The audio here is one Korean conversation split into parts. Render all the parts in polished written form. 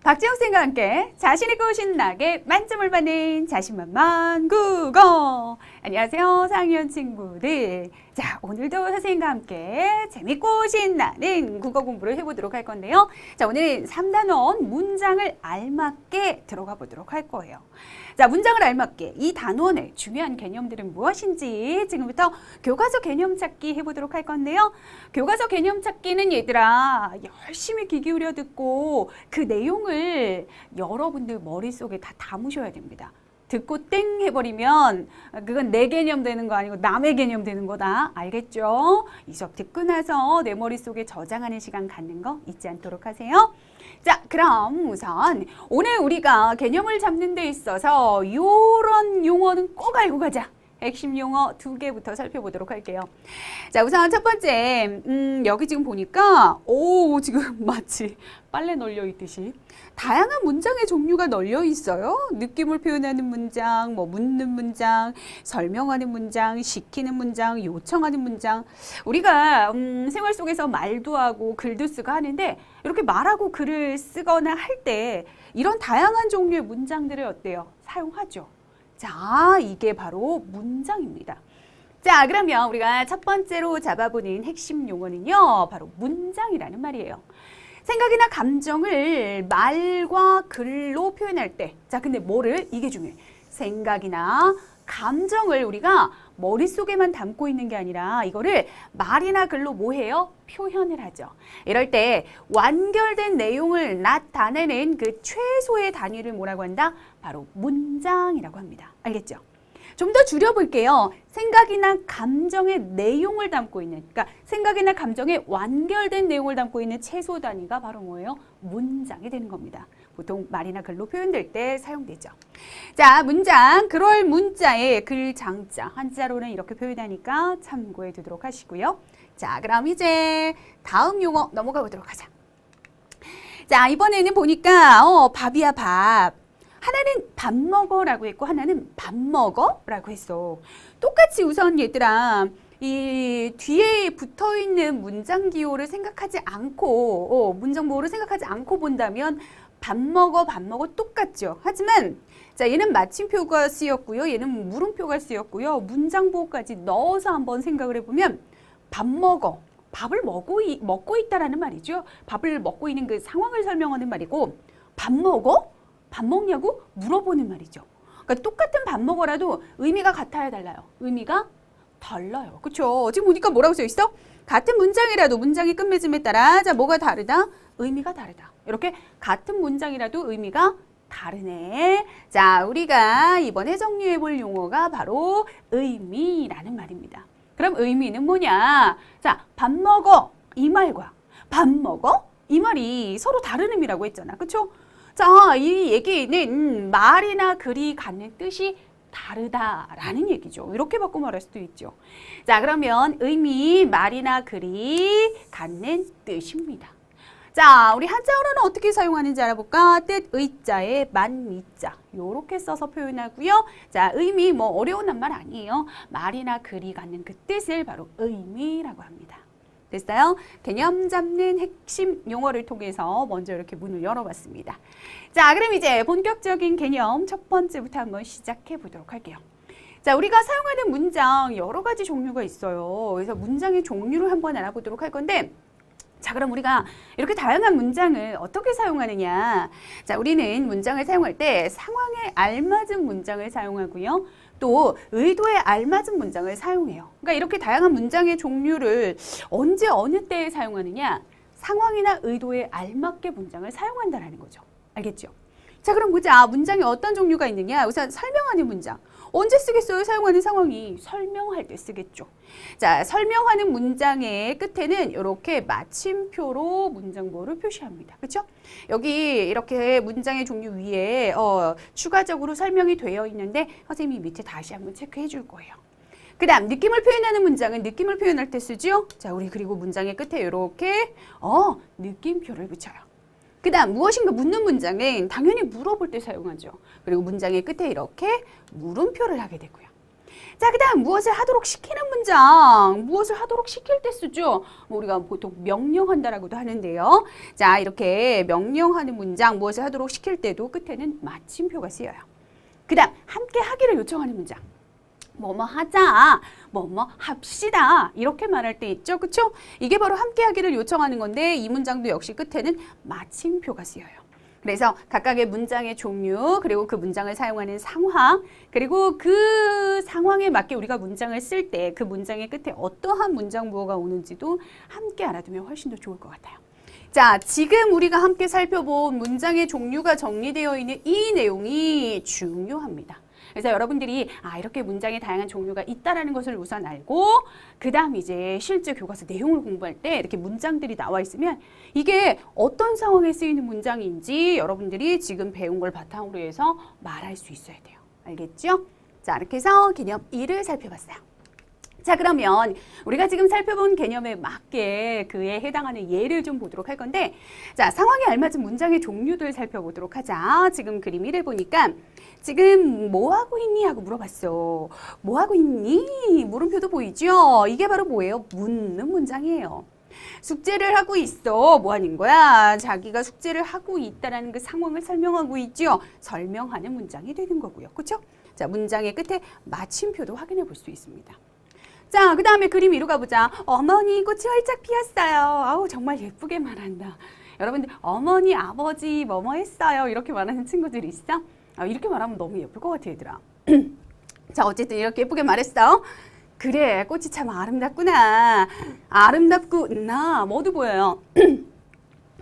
박지영 쌤과 함께 자신있고 신나게 만점을 받는 자신만만 국어. 안녕하세요, 4학년 친구들. 자, 오늘도 선생님과 함께 재밌고 신나는 국어 공부를 해보도록 할 건데요. 자, 오늘은 3단원 문장을 알맞게 들어가 보도록 할 거예요. 자, 문장을 알맞게 이 단원의 중요한 개념들은 무엇인지 지금부터 교과서 개념 찾기 해보도록 할 건데요. 교과서 개념 찾기는 얘들아 열심히 귀 기울여 듣고 그 내용을 여러분들 머릿속에 다 담으셔야 됩니다. 듣고 땡 해버리면 그건 내 개념 되는 거 아니고 남의 개념 되는 거다. 알겠죠? 이 수업 듣고 나서 내 머릿속에 저장하는 시간 갖는 거 잊지 않도록 하세요. 자, 그럼 우선 오늘 우리가 개념을 잡는 데 있어서 이런 용어는 꼭 알고 가자. 핵심 용어 2개부터 살펴보도록 할게요. 자, 우선 첫 번째, 여기 지금 보니까 지금 마치 빨래 널려 있듯이 다양한 문장의 종류가 널려 있어요. 느낌을 표현하는 문장, 묻는 문장, 설명하는 문장, 시키는 문장, 요청하는 문장. 우리가 생활 속에서 말도 하고 글도 쓰고 하는데 이렇게 말하고 글을 쓰거나 할 때 이런 다양한 종류의 문장들을 어때요? 사용하죠. 자, 이게 바로 문장입니다. 자, 그러면 우리가 첫 번째로 잡아보는 핵심 용어는요, 바로 문장이라는 말이에요. 생각이나 감정을 말과 글로 표현할 때, 자, 근데 뭐를? 이게 중요해. 생각이나 감정을 우리가 머릿속에만 담고 있는 게 아니라 이거를 말이나 글로 뭐 해요? 표현을 하죠. 이럴 때 완결된 내용을 나타내는 그 최소의 단위를 뭐라고 한다? 바로 문장이라고 합니다. 알겠죠? 좀 더 줄여볼게요. 생각이나 감정의 내용을 담고 있는, 그러니까 생각이나 감정의 완결된 내용을 담고 있는 최소 단위가 바로 뭐예요? 문장이 되는 겁니다. 보통 말이나 글로 표현될 때 사용되죠. 자, 문장, 그럴 문자의 글장자, 한자로는 이렇게 표현하니까 참고해 두도록 하시고요. 자, 그럼 이제 다음 용어 넘어가 보도록 하자. 자, 이번에는 보니까 밥이야, 밥. 하나는 밥 먹어라고 했고 하나는 밥 먹어라고 했어. 똑같이 우선 얘들아 이 뒤에 붙어있는 문장 기호를 생각하지 않고 문장 보호를 생각하지 않고 본다면 밥 먹어 똑같죠. 하지만 자, 얘는 마침표가 쓰였고요. 얘는 물음표가 쓰였고요. 문장 보호까지 넣어서 한번 생각을 해보면 밥 먹어. 밥을 먹고 있다라는 말이죠. 밥을 먹고 있는 그 상황을 설명하는 말이고 밥 먹어? 밥 먹냐고 물어보는 말이죠. 그러니까 똑같은 밥 먹어라도 의미가 같아야 달라요. 의미가 달라요. 그렇죠? 지금 보니까 뭐라고 써 있어? 같은 문장이라도 문장의 끝맺음에 따라 자, 뭐가 다르다? 의미가 다르다. 이렇게 같은 문장이라도 의미가 다르네. 자, 우리가 이번에 정리해 볼 용어가 바로 의미라는 말입니다. 그럼 의미는 뭐냐? 자, 밥 먹어 이 말과 밥 먹어 이 말이 서로 다른 의미라고 했잖아. 그렇죠? 자, 이 얘기는 말이나 글이 갖는 뜻이 다르다라는 얘기죠. 이렇게 바꿔 말할 수도 있죠. 자, 그러면 의미, 말이나 글이 갖는 뜻입니다. 자, 우리 한자어로는 어떻게 사용하는지 알아볼까? 뜻, 의자에 만, 미자. 요렇게 써서 표현하고요. 자, 의미, 어려운 말 아니에요. 말이나 글이 갖는 그 뜻을 바로 의미라고 합니다. 됐어요? 개념 잡는 핵심 용어를 통해서 먼저 이렇게 문을 열어봤습니다. 자, 그럼 이제 본격적인 개념 첫 번째부터 한번 시작해 보도록 할게요. 자, 우리가 사용하는 문장 여러 가지 종류가 있어요. 그래서 문장의 종류를 한번 알아보도록 할 건데 자, 그럼 우리가 이렇게 다양한 문장을 어떻게 사용하느냐. 자, 우리는 문장을 사용할 때 상황에 알맞은 문장을 사용하고요. 또 의도에 알맞은 문장을 사용해요. 그러니까 이렇게 다양한 문장의 종류를 언제 어느 때에 사용하느냐. 상황이나 의도에 알맞게 문장을 사용한다는 거죠. 알겠죠? 자, 그럼 보자. 문장에 어떤 종류가 있느냐. 우선 설명하는 문장. 언제 쓰겠어요? 사용하는 상황이 설명할 때 쓰겠죠. 자, 설명하는 문장의 끝에는 이렇게 마침표로 문장 보호를 표시합니다. 그렇죠? 여기 이렇게 문장의 종류 위에 추가적으로 설명이 되어 있는데 선생님이 밑에 다시 한번 체크해 줄 거예요. 그 다음 느낌을 표현하는 문장은 느낌을 표현할 때 쓰죠. 자, 우리 그리고 문장의 끝에 이렇게 느낌표를 붙여요. 그 다음 무엇인가 묻는 문장은 당연히 물어볼 때 사용하죠. 그리고 문장의 끝에 이렇게 물음표를 하게 되고요. 자, 그 다음 무엇을 하도록 시키는 문장. 무엇을 하도록 시킬 때 쓰죠. 우리가 보통 명령한다라고도 하는데요. 자, 이렇게 명령하는 문장, 무엇을 하도록 시킬 때도 끝에는 마침표가 쓰여요. 그 다음 함께 하기를 요청하는 문장. 뭐뭐 하자, 뭐뭐 합시다 이렇게 말할 때 있죠. 그쵸? 이게 바로 함께 하기를 요청하는 건데 이 문장도 역시 끝에는 마침표가 쓰여요. 그래서 각각의 문장의 종류, 그리고 그 문장을 사용하는 상황, 그리고 그 상황에 맞게 우리가 문장을 쓸 때 그 문장의 끝에 어떠한 문장 부호가 오는지도 함께 알아두면 훨씬 더 좋을 것 같아요. 자, 지금 우리가 함께 살펴본 문장의 종류가 정리되어 있는 이 내용이 중요합니다. 그래서 여러분들이 이렇게 문장의 다양한 종류가 있다라는 것을 우선 알고 그 다음 이제 실제 교과서 내용을 공부할 때 이렇게 문장들이 나와 있으면 이게 어떤 상황에 쓰이는 문장인지 여러분들이 지금 배운 걸 바탕으로 해서 말할 수 있어야 돼요. 알겠죠? 자, 이렇게 해서 개념 1을 살펴봤어요. 자, 그러면 우리가 지금 살펴본 개념에 맞게 그에 해당하는 예를 좀 보도록 할 건데, 자, 상황에 알맞은 문장의 종류들 살펴보도록 하자. 지금 그림 1을 보니까 지금 뭐 하고 있니? 하고 물어봤어. 뭐 하고 있니? 물음표도 보이죠? 이게 바로 뭐예요? 묻는 문장이에요. 숙제를 하고 있어. 뭐 하는 거야? 자기가 숙제를 하고 있다라는 그 상황을 설명하고 있죠. 설명하는 문장이 되는 거고요. 그렇죠? 자, 문장의 끝에 마침표도 확인해 볼 수 있습니다. 자, 그 다음에 그림 위로 가보자. 어머니 꽃이 활짝 피었어요. 아우, 정말 예쁘게 말한다. 여러분들 어머니, 아버지 뭐뭐 했어요. 이렇게 말하는 친구들이 있어? 이렇게 말하면 너무 예쁠 것 같아, 얘들아. 자, 어쨌든 이렇게 예쁘게 말했어. 그래, 꽃이 참 아름답구나. 아름답구나. 뭐도 보여요.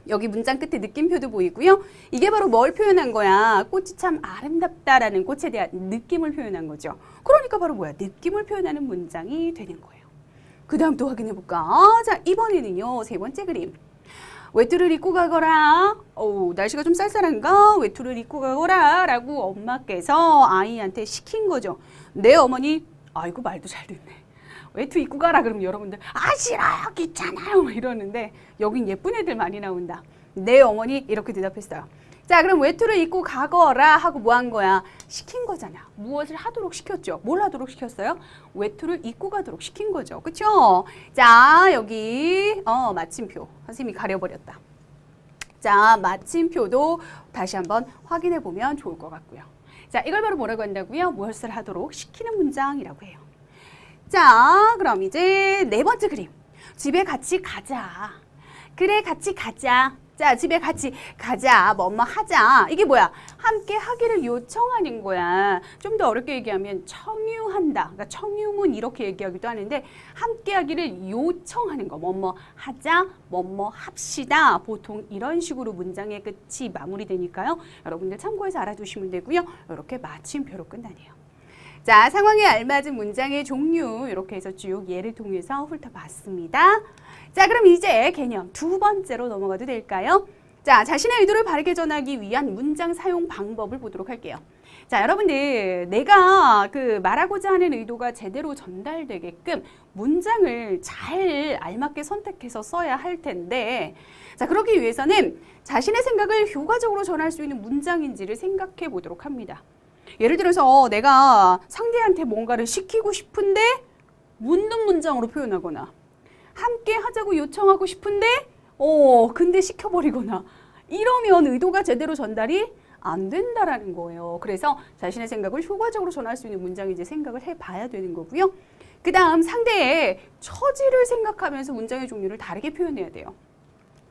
여기 문장 끝에 느낌표도 보이고요. 이게 바로 뭘 표현한 거야? 꽃이 참 아름답다라는 꽃에 대한 느낌을 표현한 거죠. 그러니까 바로 뭐야? 느낌을 표현하는 문장이 되는 거예요. 그 다음 또 확인해 볼까? 자, 이번에는요. 세 번째 그림. 외투를 입고 가거라. 날씨가 좀 쌀쌀한가? 외투를 입고 가거라 라고 엄마께서 아이한테 시킨 거죠. 내 어머니, 아이고 말도 잘 듣네. 외투 입고 가라 그러면 여러분들 싫어요 귀찮아요 이러는데 여긴 예쁜 애들 많이 나온다. 내 어머니 이렇게 대답했어요. 자, 그럼 외투를 입고 가거라 하고 뭐 한 거야? 시킨 거잖아. 무엇을 하도록 시켰죠? 뭘 하도록 시켰어요? 외투를 입고 가도록 시킨 거죠. 그쵸? 자, 여기 마침표 선생님이 가려버렸다. 자, 마침표도 다시 한번 확인해 보면 좋을 것 같고요. 자, 이걸 바로 뭐라고 한다고요? 무엇을 하도록 시키는 문장이라고 해요. 자, 그럼 이제 네 번째 그림. 집에 같이 가자. 그래, 같이 가자. 자, 집에 같이 가자. 뭐뭐 하자. 이게 뭐야? 함께 하기를 요청하는 거야. 좀 더 어렵게 얘기하면 청유한다. 그러니까 청유문 이렇게 얘기하기도 하는데 함께 하기를 요청하는 거. 뭐뭐 하자. 뭐뭐 합시다. 보통 이런 식으로 문장의 끝이 마무리되니까요. 여러분들 참고해서 알아두시면 되고요. 이렇게 마침표로 끝나네요. 자, 상황에 알맞은 문장의 종류 이렇게 해서 쭉 예를 통해서 훑어봤습니다. 자, 그럼 이제 개념 두 번째로 넘어가도 될까요? 자, 자신의 의도를 바르게 전하기 위한 문장 사용 방법을 보도록 할게요. 자, 여러분들 내가 말하고자 하는 의도가 제대로 전달되게끔 문장을 잘 알맞게 선택해서 써야 할 텐데, 자, 그러기 위해서는 자신의 생각을 효과적으로 전할 수 있는 문장인지를 생각해 보도록 합니다. 예를 들어서 내가 상대한테 뭔가를 시키고 싶은데 묻는 문장으로 표현하거나 함께 하자고 요청하고 싶은데 근데 시켜버리거나 이러면 의도가 제대로 전달이 안 된다라는 거예요. 그래서 자신의 생각을 효과적으로 전할 수 있는 문장인지 생각을 해봐야 되는 거고요. 그 다음 상대의 처지를 생각하면서 문장의 종류를 다르게 표현해야 돼요.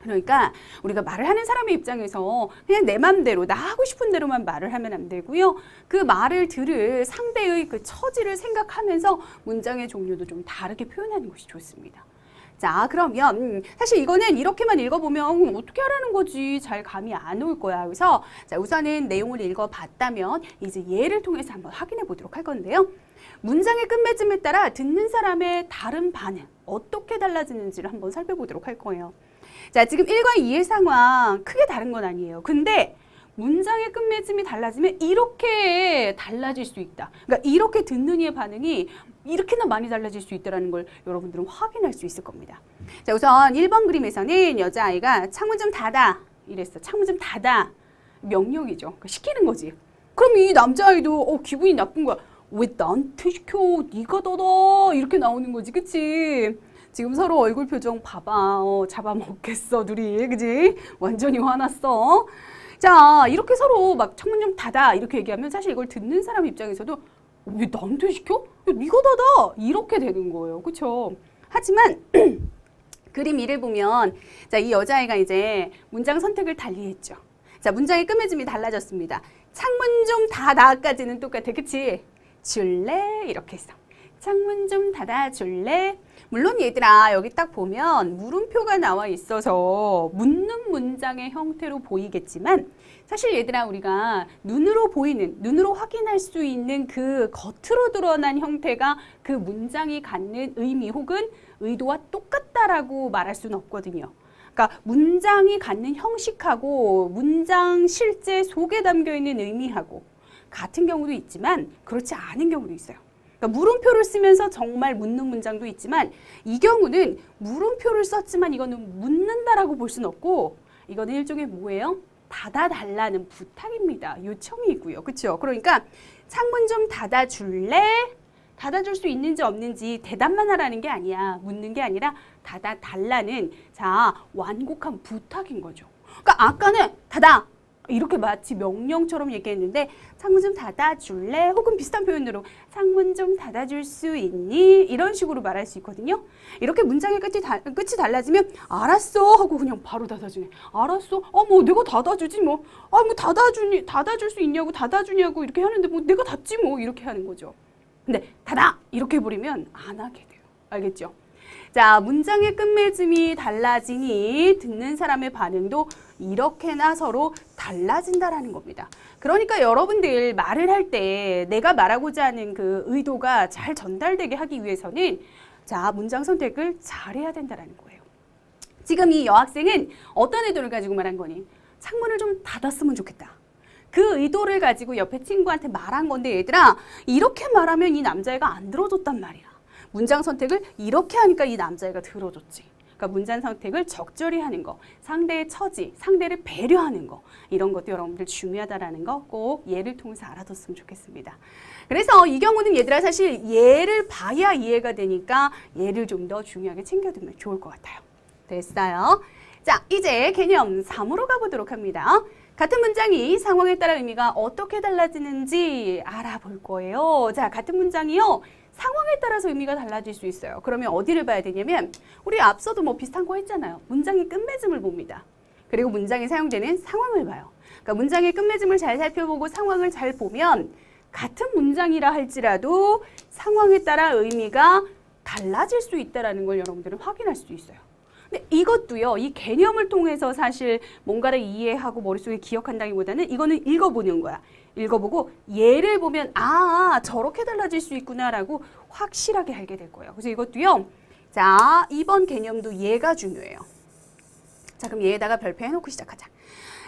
그러니까 우리가 말을 하는 사람의 입장에서 그냥 내 맘대로 나 하고 싶은 대로만 말을 하면 안 되고요. 그 말을 들을 상대의 그 처지를 생각하면서 문장의 종류도 좀 다르게 표현하는 것이 좋습니다. 자, 그러면 사실 이거는 이렇게만 읽어보면 어떻게 하라는 거지 잘 감이 안 올 거야. 그래서 자, 우선은 내용을 읽어봤다면 이제 예를 통해서 한번 확인해 보도록 할 건데요. 문장의 끝맺음에 따라 듣는 사람의 다른 반응 어떻게 달라지는지를 한번 살펴보도록 할 거예요. 자, 지금 1과 2의 상황 크게 다른 건 아니에요. 근데 문장의 끝맺음이 달라지면 이렇게 달라질 수 있다. 그러니까 이렇게 듣는 이의 반응이 이렇게나 많이 달라질 수 있다는 걸 여러분들은 확인할 수 있을 겁니다. 자, 우선 1번 그림에서는 여자아이가 창문 좀 닫아 이랬어. 창문 좀 닫아. 명령이죠. 그러니까 시키는 거지. 그럼 이 남자아이도 기분이 나쁜 거야. 왜 나한테 시켜? 네가 닫아. 이렇게 나오는 거지, 그치? 지금 서로 얼굴 표정 봐봐. 잡아먹겠어, 둘이. 그지? 완전히 화났어. 자, 이렇게 서로 막 창문 좀 닫아. 이렇게 얘기하면 사실 이걸 듣는 사람 입장에서도 왜 나한테 시켜? 야, 네가 닫아. 이렇게 되는 거예요. 그쵸? 하지만 그림 1을 보면 자, 이 여자아이가 이제 문장 선택을 달리했죠. 자, 문장의 끝맺음이 달라졌습니다. 창문 좀 닫아까지는 똑같아. 그치? 줄래? 이렇게 했어. 창문 좀 닫아줄래? 물론 얘들아 여기 딱 보면 물음표가 나와 있어서 묻는 문장의 형태로 보이겠지만 사실 얘들아 우리가 눈으로 보이는, 눈으로 확인할 수 있는 그 겉으로 드러난 형태가 그 문장이 갖는 의미 혹은 의도와 똑같다라고 말할 수는 없거든요. 그러니까 문장이 갖는 형식하고 문장 실제 속에 담겨있는 의미하고 같은 경우도 있지만 그렇지 않은 경우도 있어요. 그러니까 물음표를 쓰면서 정말 묻는 문장도 있지만 이 경우는 물음표를 썼지만 이거는 묻는다라고 볼 수는 없고 이거는 일종의 뭐예요? 닫아달라는 부탁입니다. 요청이고요. 그렇죠? 그러니까 창문 좀 닫아줄래? 닫아줄 수 있는지 없는지 대답만 하라는 게 아니야. 묻는 게 아니라 닫아달라는 자 완곡한 부탁인 거죠. 그러니까 아까는 닫아! 이렇게 마치 명령처럼 얘기했는데 창문 좀 닫아줄래? 혹은 비슷한 표현으로 창문 좀 닫아줄 수 있니? 이런 식으로 말할 수 있거든요. 이렇게 문장의 끝이 달라지면 알았어 하고 그냥 바로 닫아주네. 알았어? 뭐 내가 닫아주지 뭐. 뭐 닫아줄 수 있냐고 닫아주냐고 이렇게 하는데 뭐 내가 닫지 뭐 이렇게 하는 거죠. 근데 닫아! 이렇게 해버리면 안 하게 돼요. 알겠죠? 자, 문장의 끝맺음이 달라지니 듣는 사람의 반응도 이렇게나 서로 달라진다라는 겁니다. 그러니까 여러분들 말을 할 때 내가 말하고자 하는 그 의도가 잘 전달되게 하기 위해서는 자, 문장 선택을 잘해야 된다라는 거예요. 지금 이 여학생은 어떤 의도를 가지고 말한 거니? 창문을 좀 닫았으면 좋겠다. 그 의도를 가지고 옆에 친구한테 말한 건데 얘들아 이렇게 말하면 이 남자애가 안 들어줬단 말이야. 문장 선택을 이렇게 하니까 이 남자애가 들어줬지. 그러니까 문장 선택을 적절히 하는 거, 상대의 처지, 상대를 배려하는 거 이런 것도 여러분들 중요하다라는 거 꼭 예를 통해서 알아뒀으면 좋겠습니다. 그래서 이 경우는 얘들아 사실 예를 봐야 이해가 되니까 예를 좀 더 중요하게 챙겨두면 좋을 것 같아요. 됐어요? 자, 이제 개념 3으로 가보도록 합니다. 같은 문장이 상황에 따라 의미가 어떻게 달라지는지 알아볼 거예요. 자, 같은 문장이요. 상황에 따라서 의미가 달라질 수 있어요. 그러면 어디를 봐야 되냐면 우리 앞서도 뭐 비슷한 거 했잖아요. 문장의 끝맺음을 봅니다. 그리고 문장에 사용되는 상황을 봐요. 그러니까 문장의 끝맺음을 잘 살펴보고 상황을 잘 보면 같은 문장이라 할지라도 상황에 따라 의미가 달라질 수 있다는 걸 여러분들은 확인할 수 있어요. 근데 이것도요. 이 개념을 통해서 사실 뭔가를 이해하고 머릿속에 기억한다기보다는 이거는 읽어보는 거야. 읽어보고 예를 보면 저렇게 달라질 수 있구나라고 확실하게 알게 될 거예요. 그래서 이것도요. 자, 이번 개념도 예가 중요해요. 자, 그럼 예에다가 별표 해놓고 시작하자.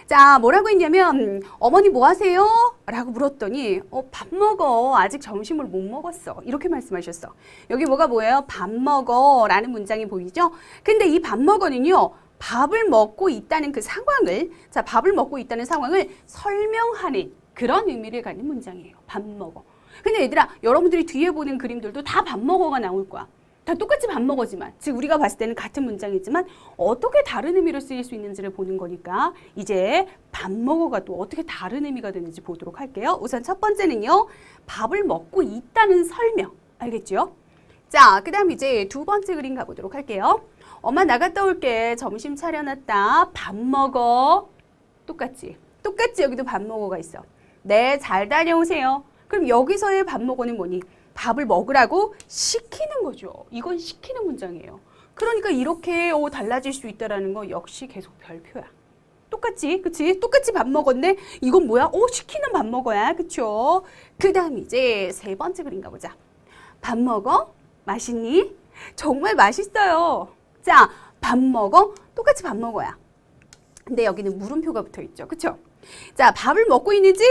자, 뭐라고 했냐면 어머니 뭐 하세요? 라고 물었더니 밥 먹어. 아직 점심을 못 먹었어. 이렇게 말씀하셨어. 여기 뭐예요? 밥 먹어 라는 문장이 보이죠? 근데 이 밥 먹어는요. 밥을 먹고 있다는 그 상황을 자, 밥을 먹고 있다는 상황을 설명하는 그런 의미를 갖는 문장이에요. 밥 먹어. 근데 얘들아 여러분들이 뒤에 보는 그림들도 다 밥 먹어가 나올 거야. 다 똑같이 밥 먹어지만 즉 우리가 봤을 때는 같은 문장이지만 어떻게 다른 의미로 쓰일 수 있는지를 보는 거니까 이제 밥 먹어가 또 어떻게 다른 의미가 되는지 보도록 할게요. 우선 첫 번째는요. 밥을 먹고 있다는 설명. 알겠죠? 자, 그 다음 이제 두 번째 그림 가보도록 할게요. 엄마 나갔다 올게. 점심 차려놨다. 밥 먹어. 똑같지 여기도 밥 먹어가 있어. 네, 잘 다녀오세요. 그럼 여기서의 밥 먹어는 뭐니? 밥을 먹으라고 시키는 거죠. 이건 시키는 문장이에요. 그러니까 이렇게 달라질 수 있다는 거 역시 계속 별표야. 똑같지? 그치? 똑같이 밥 먹었네? 이건 뭐야? 시키는 밥 먹어야. 그쵸? 그 다음 이제 세 번째 그림 가보자. 밥 먹어? 맛있니? 정말 맛있어요. 자, 밥 먹어? 똑같이 밥 먹어야. 근데 여기는 물음표가 붙어 있죠. 그쵸? 자, 밥을 먹고 있는지?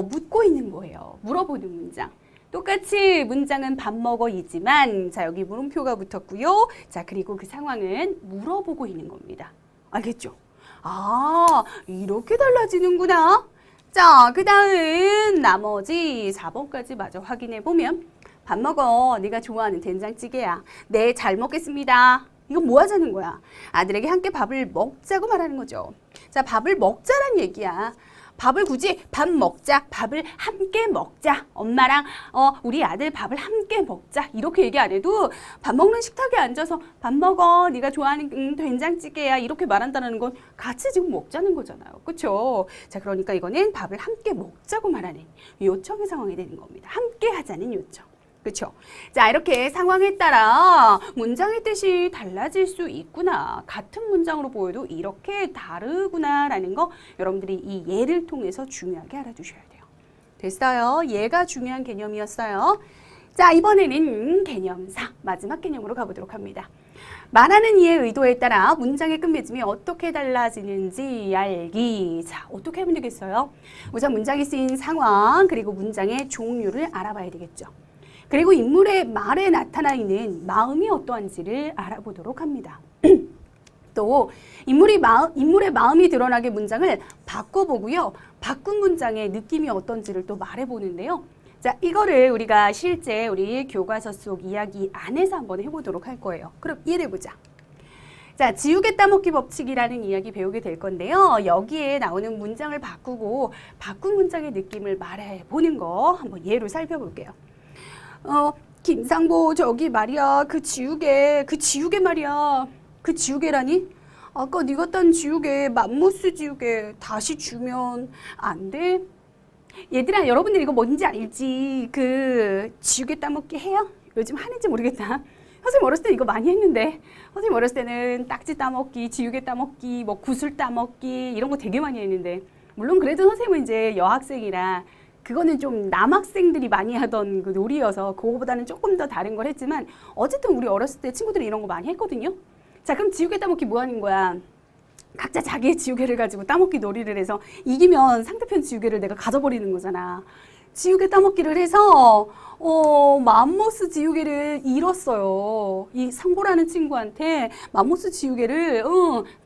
묻고 있는 거예요. 물어보는 문장. 똑같이 문장은 밥 먹어이지만 자, 여기 물음표가 붙었고요. 자, 그리고 그 상황은 물어보고 있는 겁니다. 알겠죠? 이렇게 달라지는구나. 자, 그 다음 나머지 4번까지 마저 확인해 보면 밥 먹어. 네가 좋아하는 된장찌개야. 네, 잘 먹겠습니다. 이건 뭐 하자는 거야? 아들에게 함께 밥을 먹자고 말하는 거죠. 자, 밥을 먹자란 얘기야. 밥을 굳이 밥 먹자, 밥을 함께 먹자, 엄마랑 우리 아들 밥을 함께 먹자 이렇게 얘기 안 해도 밥 먹는 식탁에 앉아서 밥 먹어, 네가 좋아하는 된장찌개야 이렇게 말한다는 건 같이 지금 먹자는 거잖아요. 그렇죠? 자, 그러니까 이거는 밥을 함께 먹자고 말하는 요청의 상황이 되는 겁니다. 함께 하자는 요청. 그렇죠? 자, 이렇게 상황에 따라 문장의 뜻이 달라질 수 있구나. 같은 문장으로 보여도 이렇게 다르구나라는 거 여러분들이 이 예를 통해서 중요하게 알아두셔야 돼요. 됐어요? 얘가 중요한 개념이었어요. 자, 이번에는 개념4 마지막 개념으로 가보도록 합니다. 말하는 이의 의도에 따라 문장의 끝맺음이 어떻게 달라지는지 알기. 자, 어떻게 하면 되겠어요? 우선 문장이 쓰인 상황 그리고 문장의 종류를 알아봐야 되겠죠. 그리고 인물의 말에 나타나 있는 마음이 어떠한지를 알아보도록 합니다. 또 인물의 마음이 드러나게 문장을 바꿔보고요. 바꾼 문장의 느낌이 어떤지를 또 말해보는데요. 자, 이거를 우리가 실제 우리 교과서 속 이야기 안에서 한번 해보도록 할 거예요. 그럼 이해해보자. 자, 지우개 따먹기 법칙이라는 이야기 배우게 될 건데요. 여기에 나오는 문장을 바꾸고 바꾼 문장의 느낌을 말해보는 거 한번 예로 살펴볼게요. 김상보 저기 말이야 그 지우개 말이야 그 지우개라니? 아까 네가 딴 지우개 맘모스 지우개 다시 주면 안 돼? 얘들아 여러분들 이거 뭔지 알지? 그 지우개 따먹기 해요? 요즘 하는지 모르겠다. 선생님 어렸을 때 이거 많이 했는데 선생님 어렸을 때는 딱지 따먹기, 지우개 따먹기, 뭐 구슬 따먹기 이런 거 되게 많이 했는데 물론 그래도 선생님은 이제 여학생이라 그거는 좀 남학생들이 많이 하던 그 놀이여서 그거보다는 조금 더 다른 걸 했지만 어쨌든 우리 어렸을 때 친구들이 이런 거 많이 했거든요. 자, 그럼 지우개 따먹기 뭐 하는 거야? 각자 자기의 지우개를 가지고 따먹기 놀이를 해서 이기면 상대편 지우개를 내가 가져버리는 거잖아. 지우개 따먹기를 해서 맘모스 지우개를 잃었어요. 이 상보라는 친구한테 맘모스 지우개를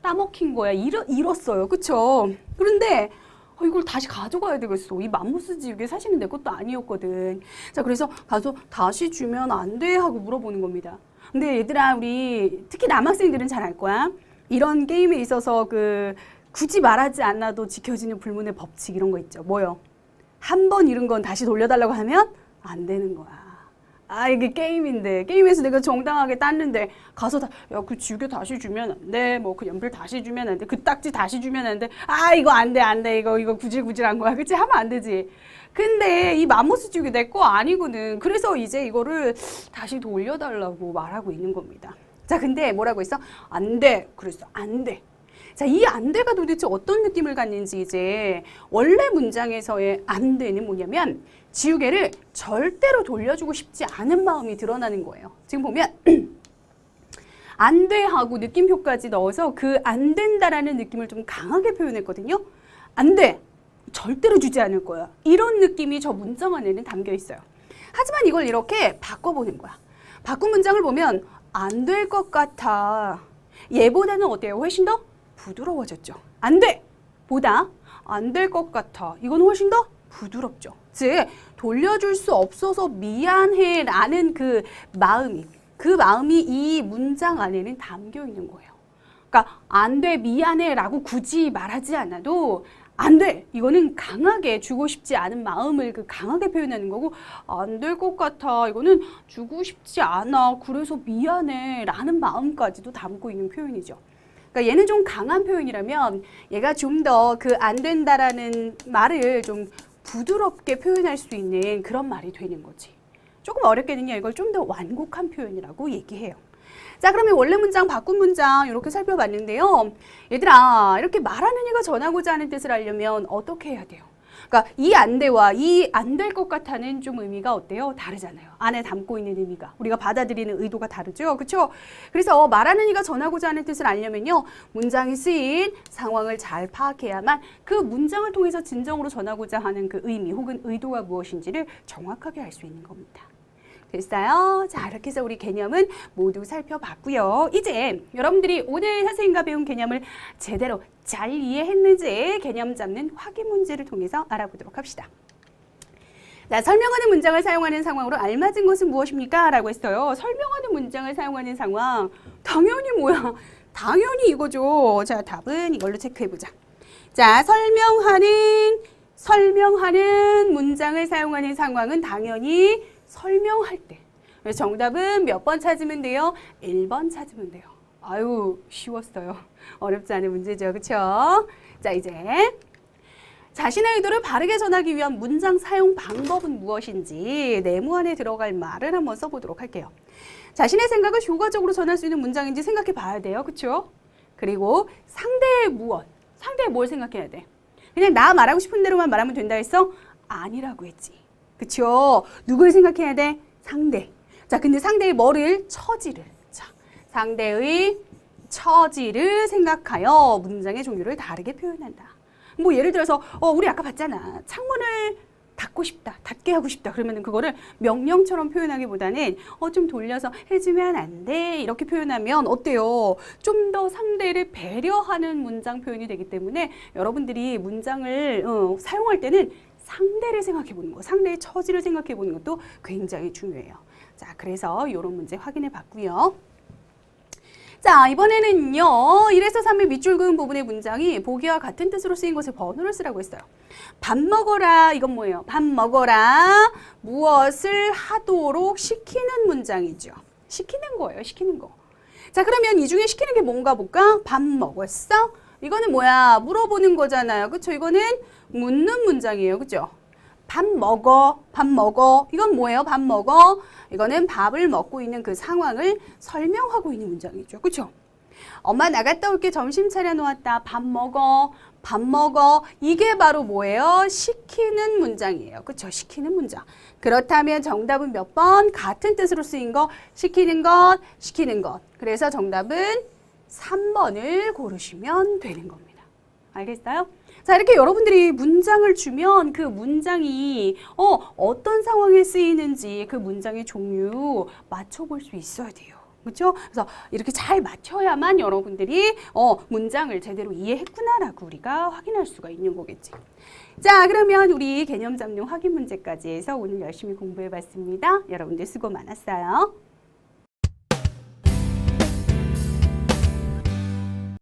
따먹힌 거야. 잃었어요. 그쵸? 그런데 이걸 다시 가져가야 되겠어. 이 맘모스 지우개 사실은 내 것도 아니었거든. 자, 그래서 가서 다시 주면 안 돼 하고 물어보는 겁니다. 근데 얘들아 우리 특히 남학생들은 잘 알 거야. 이런 게임에 있어서 굳이 말하지 않아도 지켜지는 불문의 법칙 이런 거 있죠. 뭐요? 한 번 잃은 건 다시 돌려달라고 하면 안 되는 거야. 아, 이게 게임인데 게임에서 내가 정당하게 땄는데 가서 그 지우개 다시 주면 안 돼. 뭐 그 연필 다시 주면 안 돼. 그 딱지 다시 주면 안 돼. 아, 이거 안 돼. 이거 구질구질한 거야. 그치? 하면 안 되지. 근데 이 맘모스 지우개 내 거 아니거든. 그래서 이제 이거를 다시 돌려달라고 말하고 있는 겁니다. 자, 근데 뭐라고 했어? 안 돼. 그랬어. 안 돼. 자, 이 안 돼가 도대체 어떤 느낌을 갖는지 이제 원래 문장에서의 안 돼는 뭐냐면 지우개를 절대로 돌려주고 싶지 않은 마음이 드러나는 거예요. 지금 보면 안 돼 하고 느낌표까지 넣어서 그 안 된다라는 느낌을 좀 강하게 표현했거든요. 안 돼. 절대로 주지 않을 거야. 이런 느낌이 저 문장 안에는 담겨 있어요. 하지만 이걸 이렇게 바꿔보는 거야. 바꾼 문장을 보면 안 될 것 같아. 얘보다는 어때요? 훨씬 더 부드러워졌죠. 안 돼! 보다 안 될 것 같아. 이건 훨씬 더 부드럽죠. 즉 돌려줄 수 없어서 미안해 라는 그 마음이 이 문장 안에는 담겨 있는 거예요. 그러니까 안 돼, 미안해 라고 굳이 말하지 않아도 안 돼! 이거는 강하게 주고 싶지 않은 마음을 강하게 표현하는 거고 안 될 것 같아. 이거는 주고 싶지 않아. 그래서 미안해 라는 마음까지도 담고 있는 표현이죠. 그러니까 얘는 좀 강한 표현이라면 얘가 좀 더 그 안 된다라는 말을 좀 부드럽게 표현할 수 있는 그런 말이 되는 거지. 조금 어렵게는요. 이걸 좀 더 완곡한 표현이라고 얘기해요. 자, 그러면 원래 문장, 바꾼 문장 이렇게 살펴봤는데요. 얘들아, 이렇게 말하는 이가 전하고자 하는 뜻을 알려면 어떻게 해야 돼요? 그러니까 이 안 돼와 이 안 될 것 같아는 좀 의미가 어때요? 다르잖아요. 안에 담고 있는 의미가. 우리가 받아들이는 의도가 다르죠. 그렇죠? 그래서 말하는 이가 전하고자 하는 뜻을 알려면요. 문장이 쓰인 상황을 잘 파악해야만 그 문장을 통해서 진정으로 전하고자 하는 그 의미 혹은 의도가 무엇인지를 정확하게 알 수 있는 겁니다. 됐어요? 자, 이렇게 해서 우리 개념은 모두 살펴봤고요. 이제 여러분들이 오늘 선생님과 배운 개념을 제대로 잘 이해했는지 개념 잡는 확인 문제를 통해서 알아보도록 합시다. 자, 설명하는 문장을 사용하는 상황으로 알맞은 것은 무엇입니까? 라고 했어요. 설명하는 문장을 사용하는 상황. 당연히 뭐야? 당연히 이거죠. 자, 답은 이걸로 체크해보자. 자, 설명하는 문장을 사용하는 상황은 당연히 설명할 때. 정답은 몇 번 찾으면 돼요? 1번 찾으면 돼요. 아유, 쉬웠어요. 어렵지 않은 문제죠. 그쵸? 자, 이제 자신의 의도를 바르게 전하기 위한 문장 사용 방법은 무엇인지 네모 안에 들어갈 말을 한번 써보도록 할게요. 자신의 생각을 효과적으로 전할 수 있는 문장인지 생각해 봐야 돼요. 그쵸? 그리고 상대의 무엇, 상대의 뭘 생각해야 돼? 그냥 나 말하고 싶은 대로만 말하면 된다 했어? 아니라고 했지. 그쵸? 누굴 생각해야 돼? 상대. 자, 근데 상대의 뭐를? 처지를. 자, 상대의 처지를 생각하여 문장의 종류를 다르게 표현한다. 뭐 예를 들어서 우리 아까 봤잖아. 창문을 닫고 싶다. 닫게 하고 싶다. 그러면 그거를 명령처럼 표현하기보다는 좀 돌려서 해주면 안 돼. 이렇게 표현하면 어때요? 좀 더 상대를 배려하는 문장 표현이 되기 때문에 여러분들이 문장을 사용할 때는 상대를 생각해 보는 거, 상대의 처지를 생각해 보는 것도 굉장히 중요해요. 자, 그래서 이런 문제 확인해 봤고요. 자, 이번에는요. 1에서 3의 밑줄 그은 부분의 문장이 보기와 같은 뜻으로 쓰인 것에 번호를 쓰라고 했어요. 밥 먹어라. 이건 뭐예요? 밥 먹어라. 무엇을 하도록 시키는 문장이죠. 시키는 거예요. 시키는 거. 자, 그러면 이 중에 시키는 게 뭔가 볼까? 밥 먹었어? 이거는 뭐야? 물어보는 거잖아요. 그쵸? 이거는 묻는 문장이에요. 그죠? 밥 먹어. 밥 먹어. 이건 뭐예요? 밥 먹어. 이거는 밥을 먹고 있는 그 상황을 설명하고 있는 문장이죠. 그쵸? 엄마 나갔다 올게. 점심 차려놓았다. 밥 먹어. 밥 먹어. 이게 바로 뭐예요? 시키는 문장이에요. 그쵸? 시키는 문장. 그렇다면 정답은 몇 번? 같은 뜻으로 쓰인 거. 시키는 것, 시키는 것. 그래서 정답은 3번을 고르시면 되는 겁니다. 알겠어요? 자, 이렇게 여러분들이 문장을 주면 그 문장이 어떤 상황에 쓰이는지 그 문장의 종류 맞춰볼 수 있어야 돼요. 그렇죠? 그래서 이렇게 잘 맞춰야만 여러분들이 문장을 제대로 이해했구나라고 우리가 확인할 수가 있는 거겠지. 자, 그러면 우리 개념 잡는 확인 문제까지 해서 오늘 열심히 공부해봤습니다. 여러분들 수고 많았어요.